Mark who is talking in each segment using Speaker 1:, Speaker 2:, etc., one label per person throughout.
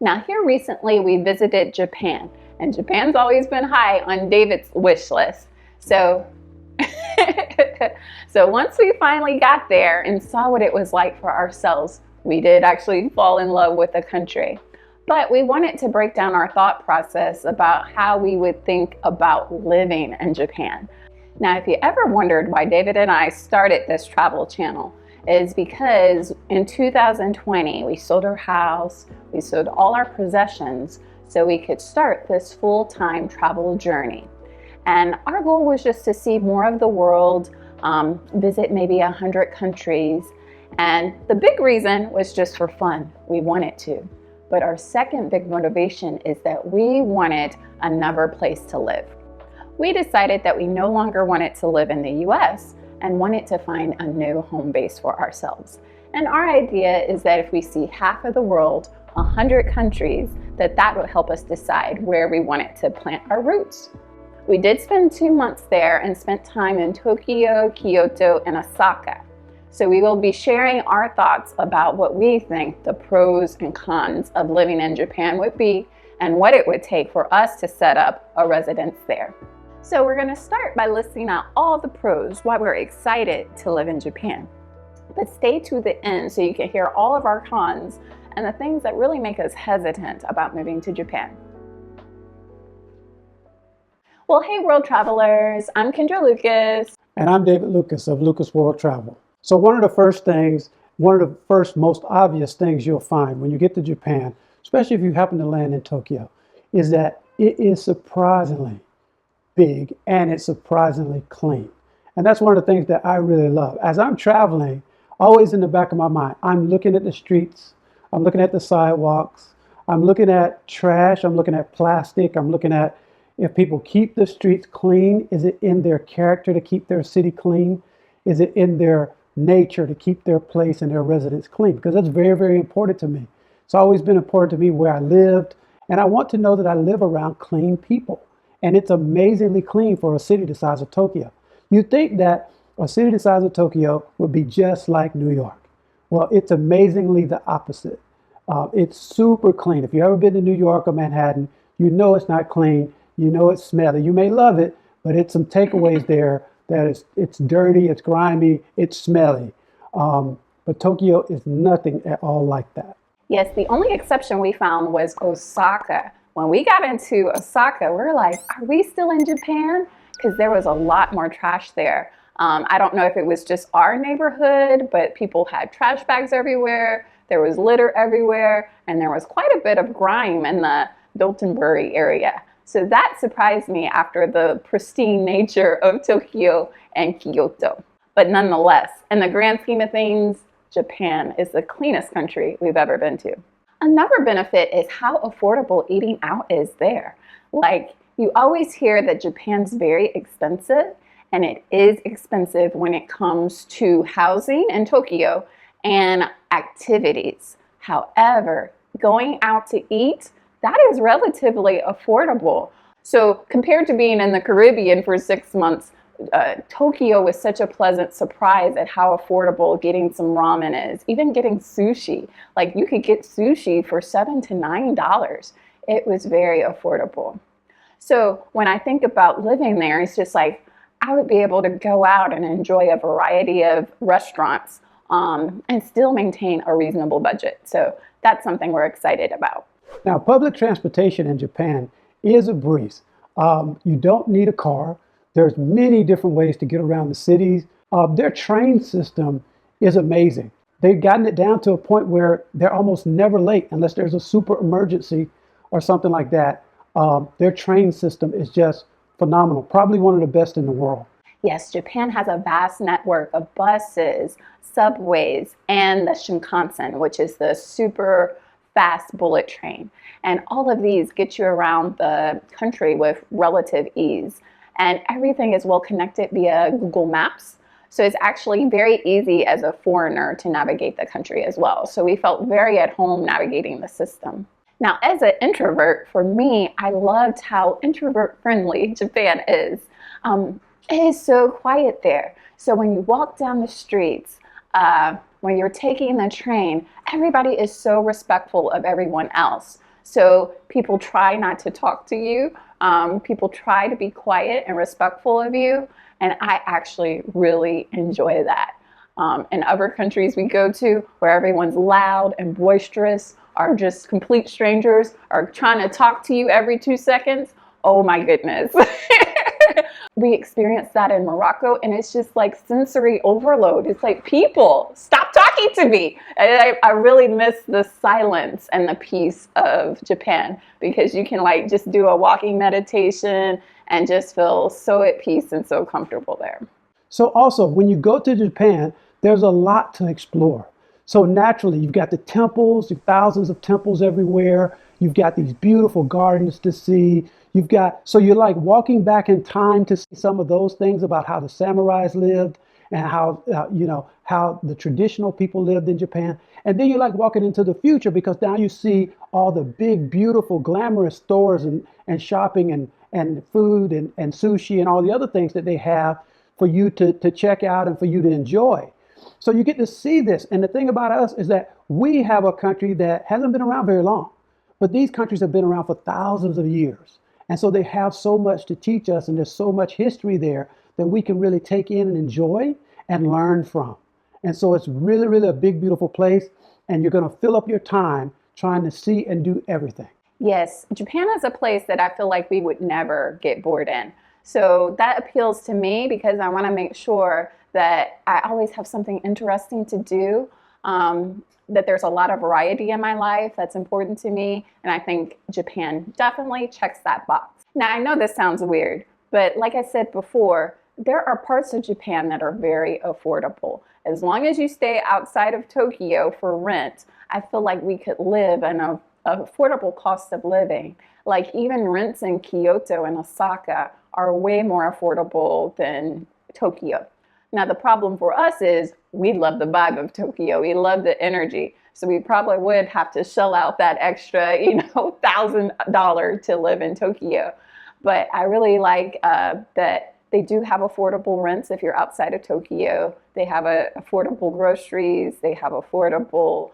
Speaker 1: Now, here recently we visited Japan, and Japan's always been high on David's wish list. So, so once we finally got there and saw what it was like for ourselves, we did actually fall in love with the country. But we wanted to break down our thought process about how we would think about living in Japan. Now, if you ever wondered why David and I started this travel channel, is because in 2020, we sold our house, we sold all our possessions so we could start this full-time travel journey. And our goal was just to see more of the world, visit maybe 100 countries. And the big reason was just for fun. We wanted to. But our second big motivation is that we wanted another place to live. We decided that we no longer wanted to live in the US and wanted to find a new home base for ourselves. And our idea is that if we see half of the world, 100 countries, that would help us decide where we wanted to plant our roots. We did spend 2 months there and spent time in Tokyo, Kyoto, and Osaka. So we will be sharing our thoughts about what we think the pros and cons of living in Japan would be and what it would take for us to set up a residence there. So we're going to start by listing out all the pros, why we're excited to live in Japan. But stay to the end so you can hear all of our cons and the things that really make us hesitant about moving to Japan. Well, hey world travelers, I'm Kendra Lucas.
Speaker 2: And I'm David Lucas of Lucas World Travel. So one of the first most obvious things you'll find when you get to Japan, especially if you happen to land in Tokyo, is that it is surprisingly big and it's surprisingly clean. And that's one of the things that I really love. As I'm traveling, always in the back of my mind, I'm looking at the streets, I'm looking at the sidewalks, I'm looking at trash, I'm looking at plastic, I'm looking at if people keep the streets clean. Is it in their character to keep their city clean? Is it in their nature to keep their place and their residence clean? Because that's very, very important to me. It's always been important to me where I lived, and I want to know that I live around clean people. And it's amazingly clean for a city the size of Tokyo. You'd think that a city the size of Tokyo would be just like New York. Well, it's amazingly the opposite. It's super clean. If you've ever been to New York or Manhattan, you know it's not clean. You know it's smelly. You may love it, but it's some takeaways there that it's dirty, it's grimy, it's smelly. But Tokyo is nothing at all like that.
Speaker 1: Yes, the only exception we found was Osaka. When we got into Osaka, we were like, are we still in Japan? Because there was a lot more trash there. I don't know if it was just our neighborhood, but people had trash bags everywhere. There was litter everywhere, and there was quite a bit of grime in the Dotonbori area. So that surprised me after the pristine nature of Tokyo and Kyoto. But nonetheless, in the grand scheme of things, Japan is the cleanest country we've ever been to. Another benefit is how affordable eating out is there. Like, you always hear that Japan's very expensive, and it is expensive when it comes to housing in Tokyo and activities. However, going out to eat, that is relatively affordable. So compared to being in the Caribbean for 6 months, Tokyo was such a pleasant surprise at how affordable getting some ramen is. Even getting sushi, like you could get sushi for $7 to $9. It was very affordable. So when I think about living there, it's just like I would be able to go out and enjoy a variety of restaurants and still maintain a reasonable budget. So that's something we're excited about.
Speaker 2: Now, public transportation in Japan is a breeze. You don't need a car. There's many different ways to get around the cities. Their train system is amazing. They've gotten it down to a point where they're almost never late unless there's a super emergency or something like that. Their train system is just phenomenal. Probably one of the best in the world.
Speaker 1: Yes, Japan has a vast network of buses, subways, and the Shinkansen, which is the super fast bullet train. And all of these get you around the country with relative ease. And everything is well connected via Google Maps. So it's actually very easy as a foreigner to navigate the country as well. So we felt very at home navigating the system. Now, as an introvert, for me, I loved how introvert friendly Japan is. It is so quiet there. So when you walk down the streets, when you're taking the train, everybody is so respectful of everyone else. So people try not to talk to you. People try to be quiet and respectful of you. And I actually really enjoy that. In other countries we go to where everyone's loud and boisterous, are just complete strangers, are trying to talk to you every 2 seconds. Oh my goodness. We experienced that in Morocco, and it's just like sensory overload. It's like, people, stop talking to me. And I really miss the silence and the peace of Japan, because you can like just do a walking meditation and just feel so at peace and so comfortable there.
Speaker 2: So also, when you go to Japan, there's a lot to explore. So naturally, you've got the temples, thousands of temples everywhere. You've got these beautiful gardens to see. So you're like walking back in time to see some of those things about how the samurais lived and how the traditional people lived in Japan. And then you're like walking into the future, because now you see all the big, beautiful, glamorous stores and shopping and food and sushi and all the other things that they have for you to check out and for you to enjoy. So you get to see this. And the thing about us is that we have a country that hasn't been around very long, but these countries have been around for thousands of years. And so they have so much to teach us, and there's so much history there that we can really take in and enjoy and learn from. And so it's really, really a big, beautiful place, and you're going to fill up your time trying to see and do everything.
Speaker 1: Yes, Japan is a place that I feel like we would never get bored in. So that appeals to me because I want to make sure that I always have something interesting to do, that there's a lot of variety in my life that's important to me. And I think Japan definitely checks that box. Now, I know this sounds weird, but like I said before, there are parts of Japan that are very affordable. As long as you stay outside of Tokyo for rent, I feel like we could live in an affordable cost of living. Like even rents in Kyoto and Osaka are way more affordable than Tokyo. Now, the problem for us is we love the vibe of Tokyo. We love the energy. So we probably would have to shell out that extra, $1,000 to live in Tokyo. But I really like that they do have affordable rents if you're outside of Tokyo. They have affordable groceries. They have affordable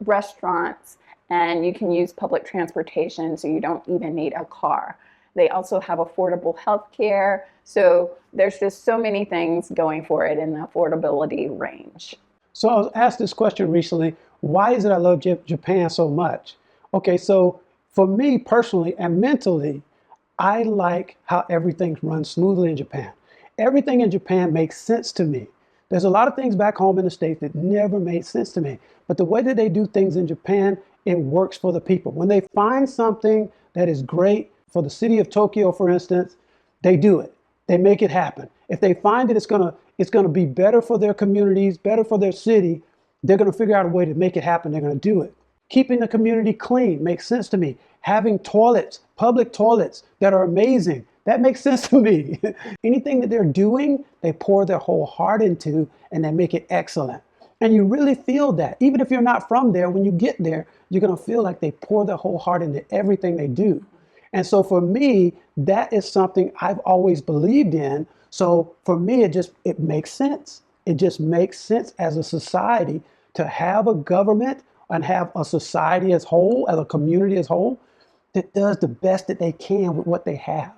Speaker 1: restaurants. And you can use public transportation, so you don't even need a car. They also have affordable health care. So there's just so many things going for it in the affordability range.
Speaker 2: So I was asked this question recently: why is it I love Japan so much? Okay, so for me personally and mentally, I like how everything runs smoothly in Japan. Everything in Japan makes sense to me. There's a lot of things back home in the States that never made sense to me. But the way that they do things in Japan, it works for the people. When they find something that is great for the city of Tokyo, for instance, they do it. They make it happen. If they find that it's gonna be better for their communities, better for their city, they're gonna figure out a way to make it happen. They're gonna do it. Keeping the community clean makes sense to me. Having toilets, public toilets that are amazing, that makes sense to me. Anything that they're doing, they pour their whole heart into, and they make it excellent. And you really feel that. Even if you're not from there, when you get there, you're gonna feel like they pour their whole heart into everything they do. And so for me, that is something I've always believed in. So for me, it makes sense. It just makes sense as a society to have a government and have a society as whole, as a community as whole, that does the best that they can with what they have.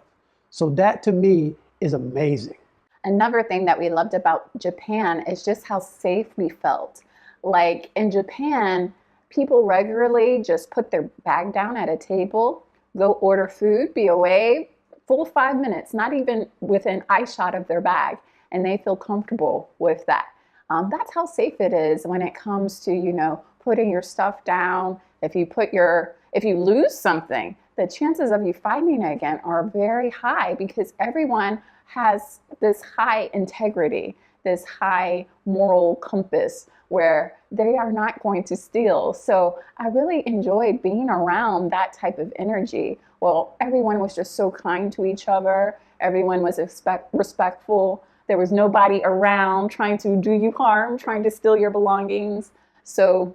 Speaker 2: So that to me is amazing.
Speaker 1: Another thing that we loved about Japan is just how safe we felt. Like in Japan, people regularly just put their bag down at a table, go order food, be away, full 5 minutes, not even within eye shot of their bag, and they feel comfortable with that. That's how safe it is when it comes to, putting your stuff down. If you lose something, the chances of you finding it again are very high, because everyone has this high integrity, this high moral compass where they are not going to steal. So I really enjoyed being around that type of energy. Well, everyone was just so kind to each other. Everyone was respectful. There was nobody around trying to do you harm, trying to steal your belongings. So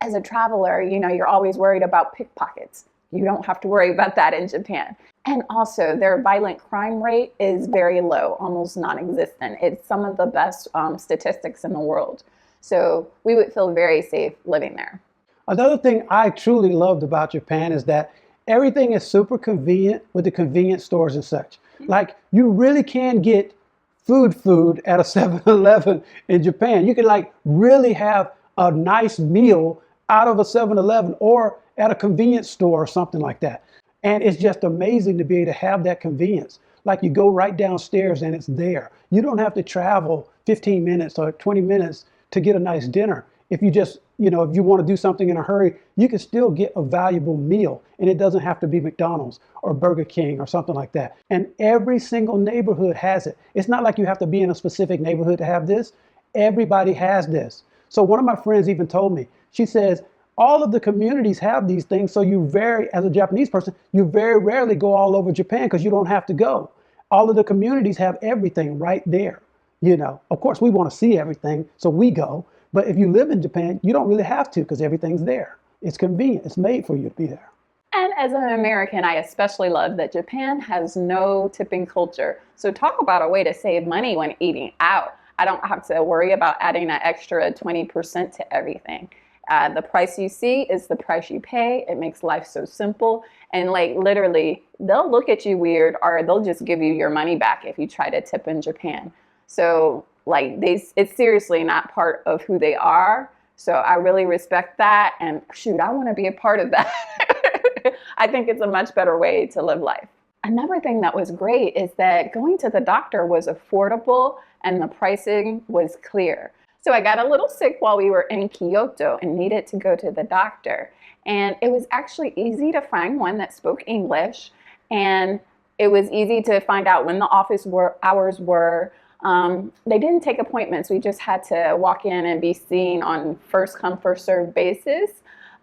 Speaker 1: as a traveler, you're always worried about pickpockets. You don't have to worry about that in Japan. And also, their violent crime rate is very low, almost non-existent. It's some of the best statistics in the world. So we would feel very safe living there.
Speaker 2: Another thing I truly loved about Japan is that everything is super convenient with the convenience stores and such. Like you really can get food at a 7-Eleven in Japan. You can like really have a nice meal out of a 7-Eleven or at a convenience store or something like that. And it's just amazing to be able to have that convenience. Like you go right downstairs and it's there. You don't have to travel 15 minutes or 20 minutes to get a nice dinner. If you just, if you want to do something in a hurry, you can still get a valuable meal. And it doesn't have to be McDonald's or Burger King or something like that. And every single neighborhood has it. It's not like you have to be in a specific neighborhood to have this. Everybody has this. So one of my friends even told me, she says, all of the communities have these things. So as a Japanese person, you very rarely go all over Japan because you don't have to go. All of the communities have everything right there. Of course, we want to see everything, so we go. But if you live in Japan, you don't really have to because everything's there. It's convenient. It's made for you to be there.
Speaker 1: And as an American, I especially love that Japan has no tipping culture. So talk about a way to save money when eating out. I don't have to worry about adding an extra 20% to everything. The price you see is the price you pay. It makes life so simple. And like literally, they'll look at you weird or they'll just give you your money back if you try to tip in Japan. So like it's seriously not part of who they are. So I really respect that. And shoot, I want to be a part of that. I think it's a much better way to live life. Another thing that was great is that going to the doctor was affordable and the pricing was clear. So I got a little sick while we were in Kyoto and needed to go to the doctor. And it was actually easy to find one that spoke English. And it was easy to find out when the office hours were. They didn't take appointments. We just had to walk in and be seen on first come, first served basis.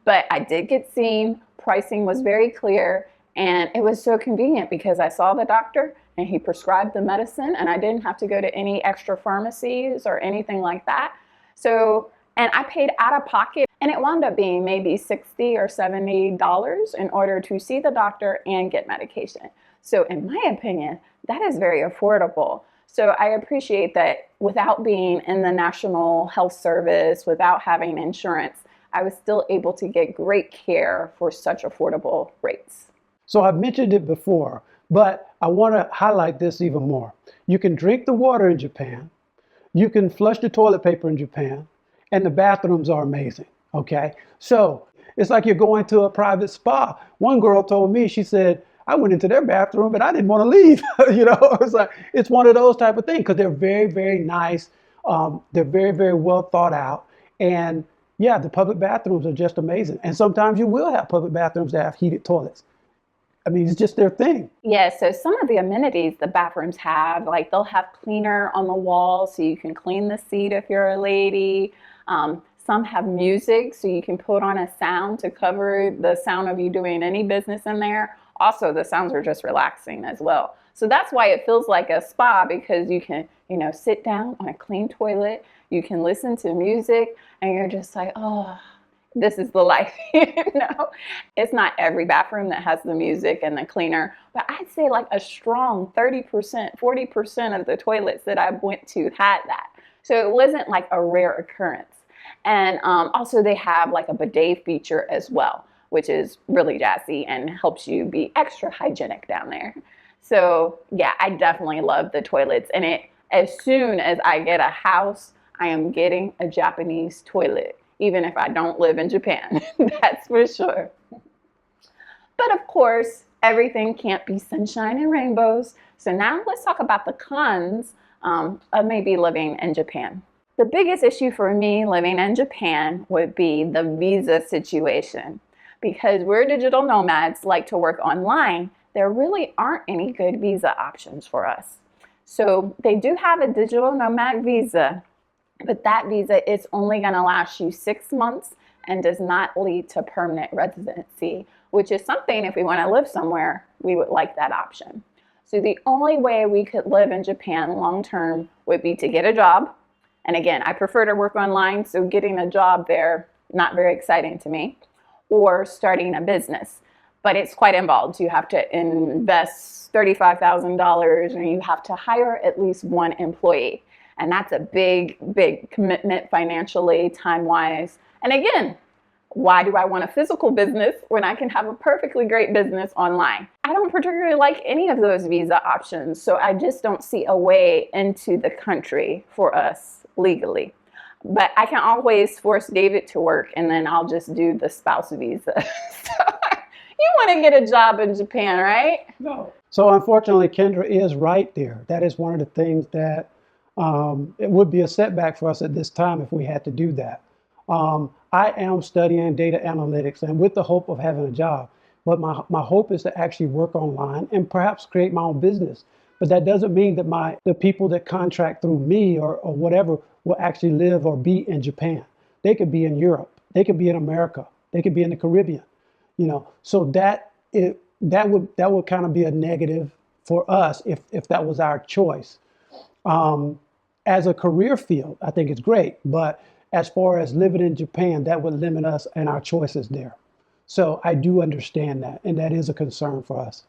Speaker 1: But I did get seen. Pricing was very clear. And it was so convenient because I saw the doctor and he prescribed the medicine and I didn't have to go to any extra pharmacies or anything like that. So, and I paid out of pocket and it wound up being maybe $60 or $70 in order to see the doctor and get medication. So in my opinion, that is very affordable. So I appreciate that without being in the National Health Service, without having insurance, I was still able to get great care for such affordable rates.
Speaker 2: So I've mentioned it before, but I want to highlight this even more. You can drink the water in Japan. You can flush the toilet paper in Japan. And the bathrooms are amazing. Okay. So it's like you're going to a private spa. One girl told me, she said, I went into their bathroom, but I didn't want to leave. It's like, it's one of those type of things because they're very, very nice. They're very, very well thought out. And yeah, the public bathrooms are just amazing. And sometimes you will have public bathrooms that have heated toilets. I mean, it's just their thing.
Speaker 1: Yeah, so some of the amenities the bathrooms have, like they'll have cleaner on the wall so you can clean the seat if you're a lady. Some have music so you can put on a sound to cover the sound of you doing any business in there. Also, the sounds are just relaxing as well. So that's why it feels like a spa because you can, sit down on a clean toilet. You can listen to music and you're just like, oh, this is the life. It's not every bathroom that has the music and the cleaner, but I'd say like a strong 30%, 40% of the toilets that I went to had that. So it wasn't like a rare occurrence. And also they have like a bidet feature as well, which is really jazzy and helps you be extra hygienic down there. So yeah, I definitely love the toilets. And as soon as I get a house, I am getting a Japanese toilet, even if I don't live in Japan. That's for sure. But of course, everything can't be sunshine and rainbows. So now let's talk about the cons of maybe living in Japan. The biggest issue for me living in Japan would be the visa situation. Because we're digital nomads, like to work online, there really aren't any good visa options for us. So they do have a digital nomad visa, but that visa is only going to last you 6 months and does not lead to permanent residency, which is something if we want to live somewhere, we would like that option. So the only way we could live in Japan long term would be to get a job. And again, I prefer to work online, so getting a job there, not very exciting to me, or starting a business. But it's quite involved. You have to invest $35,000 and you have to hire at least one employee. And that's a big, big commitment financially, time-wise. And again, Why do I want a physical business when I can have a perfectly great business online? I don't particularly like any of those visa options, so I just don't see a way into the country for us legally. But I can always force David to work, and then I'll just do the spouse visa. So you want to get a job in Japan, right?
Speaker 2: No. So unfortunately, Kendra is right there. That is one of the things that it would be a setback for us at this time if we had to do that. I am studying data analytics and with the hope of having a job. But my hope is to actually work online and perhaps create my own business. But that doesn't mean that the people that contract through me or whatever will actually live or be in Japan. They could be in Europe. They could be in America. They could be in the Caribbean. So that would kind of be a negative for us if that was our choice. As a career field, I think it's great, but as far as living in Japan, that would limit us and our choices there. So I do understand that, and that is a concern for us.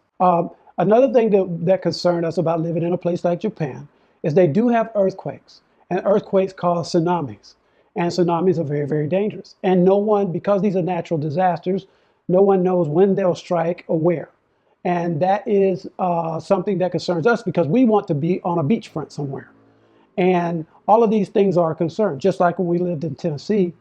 Speaker 2: Another thing that concerned us about living in a place like Japan is they do have earthquakes, and earthquakes cause tsunamis. And tsunamis are very, very dangerous. And no one, because these are natural disasters, no one knows when they'll strike or where. And that is something that concerns us because we want to be on a beachfront somewhere. And all of these things are a concern. Just like when we lived in Tennessee,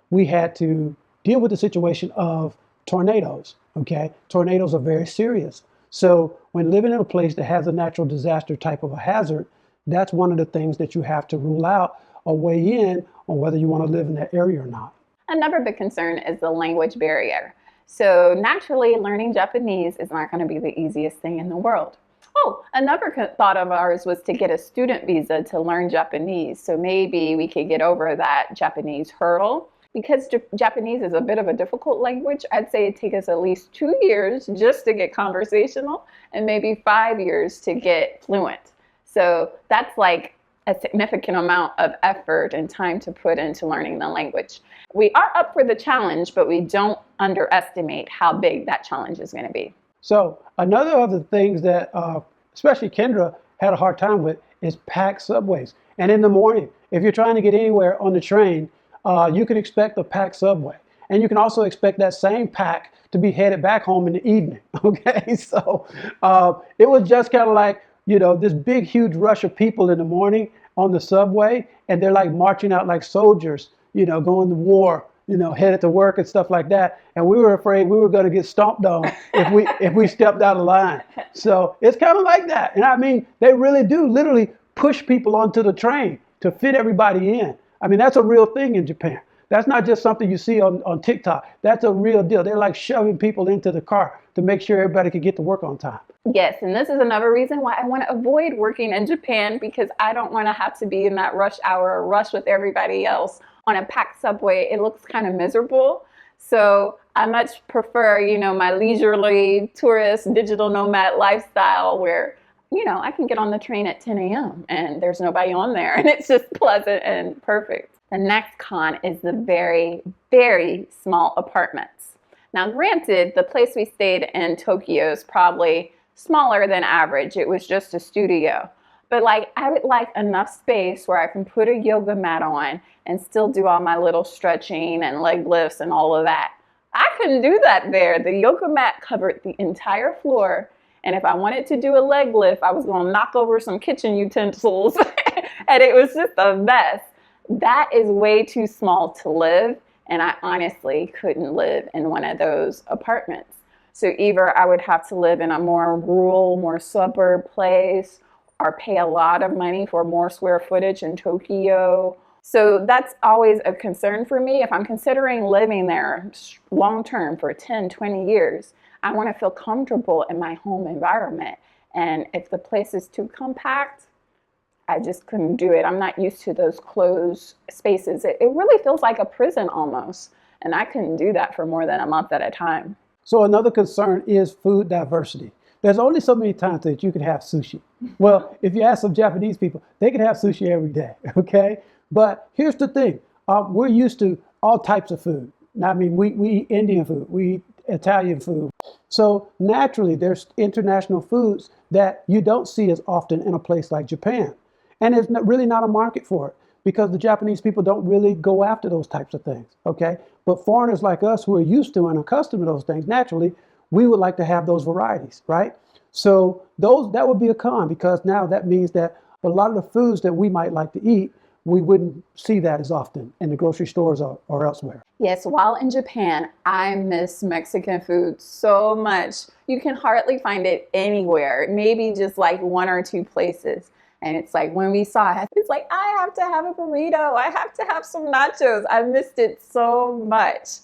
Speaker 2: we had to deal with the situation of tornadoes. Okay, tornadoes are very serious. So when living in a place that has a natural disaster type of a hazard, that's one of the things that you have to rule out or weigh in on whether you want to live in that area or not.
Speaker 1: Another big concern is the language barrier. So naturally, learning Japanese is not going to be the easiest thing in the world. Oh, another thought of ours was to get a student visa to learn Japanese. So maybe we could get over that Japanese hurdle. Because Japanese is a bit of a difficult language, I'd say it takes us at least 2 years just to get conversational and maybe 5 years to get fluent. So that's like a significant amount of effort and time to put into learning the language. We are up for the challenge, but we don't underestimate how big that challenge is going to be.
Speaker 2: So another of the things that especially Kendra had a hard time with is packed subways. And in the morning, if you're trying to get anywhere on the train, you can expect a packed subway. And you can also expect that same pack to be headed back home in the evening. Okay, so it was just kind of like, this big, huge rush of people in the morning on the subway, and they're like marching out like soldiers, going to war, headed to work and stuff like that. And we were afraid we were going to get stomped on if we stepped out of line. So it's kind of like that. And I mean, they really do literally push people onto the train to fit everybody in. I mean, that's a real thing in Japan. That's not just something you see on TikTok. That's a real deal. They're like shoving people into the car to make sure everybody can get to work on time.
Speaker 1: Yes, and this is another reason why I want to avoid working in Japan, because I don't want to have to be in that rush hour rush with everybody else on a packed subway. It looks kind of miserable. So I much prefer, my leisurely tourist digital nomad lifestyle where, I can get on the train at 10 a.m. and there's nobody on there and it's just pleasant and perfect. The next con is the very, very small apartments. Now, granted, the place we stayed in Tokyo is probably smaller than average. It was just a studio. But I would like enough space where I can put a yoga mat on and still do all my little stretching and leg lifts and all of that. I couldn't do that there. The yoga mat covered the entire floor. And if I wanted to do a leg lift, I was going to knock over some kitchen utensils. And it was just a mess. That is way too small to live. And I honestly couldn't live in one of those apartments. So either I would have to live in a more rural, more suburb place, or pay a lot of money for more square footage in Tokyo. So that's always a concern for me. If I'm considering living there long term for 10, 20 years, I want to feel comfortable in my home environment. And if the place is too compact, I just couldn't do it. I'm not used to those closed spaces. It really feels like a prison almost. And I couldn't do that for more than a month at a time.
Speaker 2: So another concern is food diversity. There's only so many times that you can have sushi. Well, if you ask some Japanese people, they can have sushi every day, okay? But here's the thing. We're used to all types of food. Now, I mean, we eat Indian food. We eat Italian food. So naturally, there's international foods that you don't see as often in a place like Japan. And there's really not a market for it. because the Japanese people don't really go after those types of things, okay? But foreigners like us who are used to and accustomed to those things, naturally, we would like to have those varieties, right? So that would be a con, because now that means that a lot of the foods that we might like to eat, we wouldn't see that as often in the grocery stores or elsewhere.
Speaker 1: Yes, while in Japan, I miss Mexican food so much. You can hardly find it anywhere, maybe just like one or two places. And it's like when we saw it, it's like, I have to have a burrito. I have to have some nachos. I missed it so much.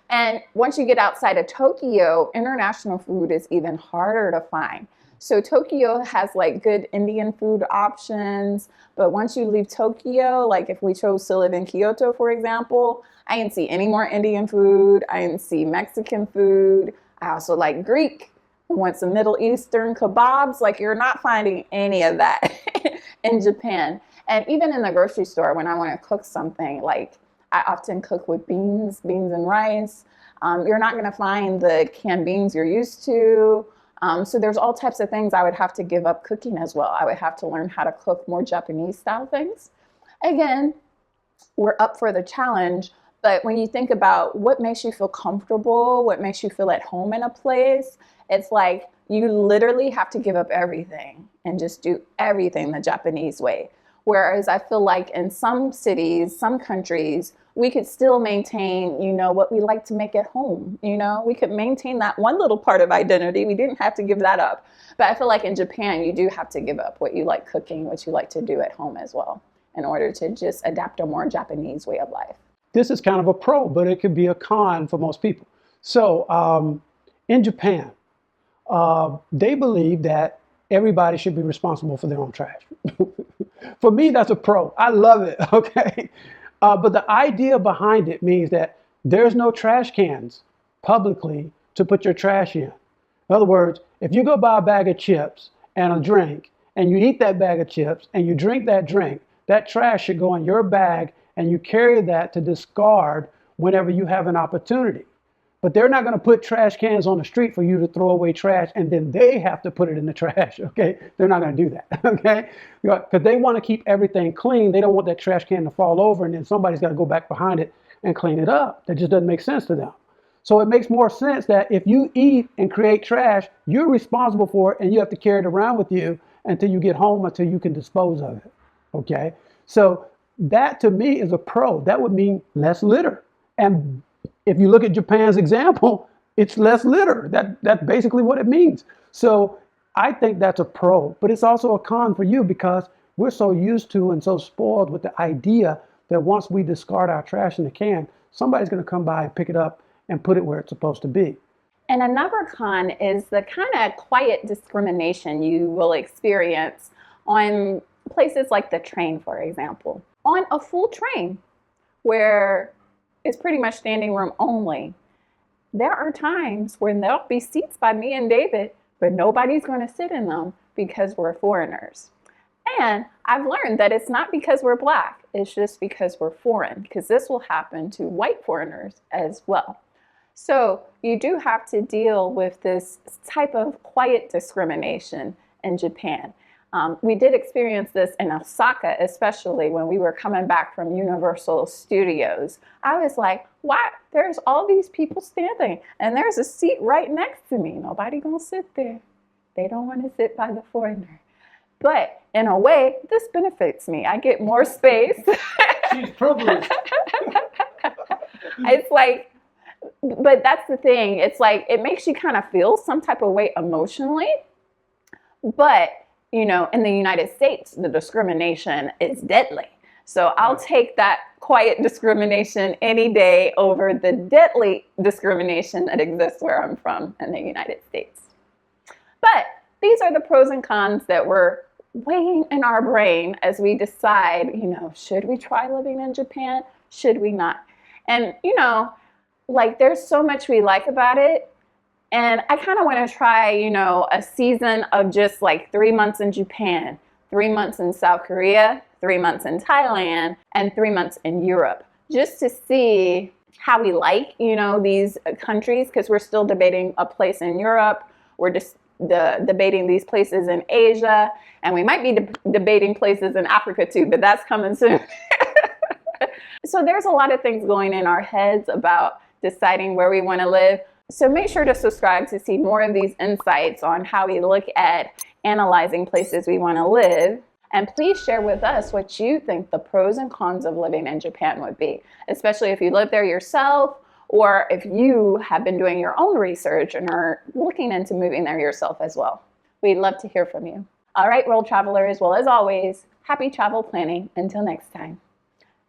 Speaker 1: And once you get outside of Tokyo, international food is even harder to find. So Tokyo has like good Indian food options, but once you leave Tokyo, like if we chose to live in Kyoto, for example, I didn't see any more Indian food. I didn't see Mexican food. I also like Greek. I want some Middle Eastern kebabs. Like, you're not finding any of that in Japan. And even in the grocery store, when I want to cook something, like I often cook with beans and rice. You're not going to find the canned beans you're used to. So there's all types of things I would have to give up cooking as well. I would have to learn how to cook more Japanese style things. Again, we're up for the challenge, but when you think about what makes you feel comfortable, what makes you feel at home in a place, it's like you literally have to give up everything and just do everything the Japanese way. Whereas I feel like in some cities, some countries, we could still maintain, what we like to make at home. We could maintain that one little part of identity. We didn't have to give that up. But I feel like in Japan, you do have to give up what you like cooking, what you like to do at home as well, in order to just adapt a more Japanese way of life.
Speaker 2: This is kind of a pro, but it could be a con for most people. So in Japan, they believe that everybody should be responsible for their own trash. For me, that's a pro. I love it, okay? But the idea behind it means that there's no trash cans publicly to put your trash in. In other words, if you go buy a bag of chips and a drink, and you eat that bag of chips and you drink that drink, that trash should go in your bag and you carry that to discard whenever you have an opportunity. But they're not going to put trash cans on the street for you to throw away trash and then they have to put it in the trash, okay? They're not going to do that, okay? Because they want to keep everything clean. They don't want that trash can to fall over and then somebody's got to go back behind it and clean it up. That just doesn't make sense to them. So it makes more sense that if you eat and create trash, you're responsible for it and you have to carry it around with you until you get home, until you can dispose of it, okay? So that to me is a pro. That would mean less litter. And if you look at Japan's example, it's less litter. That's basically what it means. So I think that's a pro, but it's also a con for you because we're so used to and so spoiled with the idea that once we discard our trash in the can, somebody's going to come by and pick it up and put it where it's supposed to be.
Speaker 1: And another con is the kind of quiet discrimination you will experience on places like the train, for example. On a full train where it's pretty much standing room only, there are times when there'll be seats by me and David, but nobody's going to sit in them because we're foreigners. And I've learned that it's not because we're Black, it's just because we're foreign, because this will happen to white foreigners as well. So you do have to deal with this type of quiet discrimination in Japan. We did experience this in Osaka, especially when we were coming back from Universal Studios. I was like, what? There's all these people standing and there's a seat right next to me. Nobody gonna sit there. They don't want to sit by the foreigner. But in a way, this benefits me. I get more space.
Speaker 2: She's privileged.
Speaker 1: It's like, but that's the thing. It's like, it makes you kind of feel some type of way emotionally. But, in the United States, the discrimination is deadly. So I'll take that quiet discrimination any day over the deadly discrimination that exists where I'm from in the United States. But these are the pros and cons that we're weighing in our brain as we decide, should we try living in Japan? Should we not? And, there's so much we like about it. And I kind of want to try, a season of just 3 months in Japan, 3 months in South Korea, 3 months in Thailand, and 3 months in Europe, just to see how we like, these countries, because we're still debating a place in Europe. We're just debating these places in Asia, and we might be debating places in Africa too, but that's coming soon. So there's a lot of things going in our heads about deciding where we want to live. So make sure to subscribe to see more of these insights on how we look at analyzing places we want to live. And please share with us what you think the pros and cons of living in Japan would be, especially if you live there yourself, or if you have been doing your own research and are looking into moving there yourself as well. We'd love to hear from you. All right, world travelers, well, as always, happy travel planning. Until next time.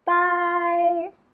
Speaker 1: Bye.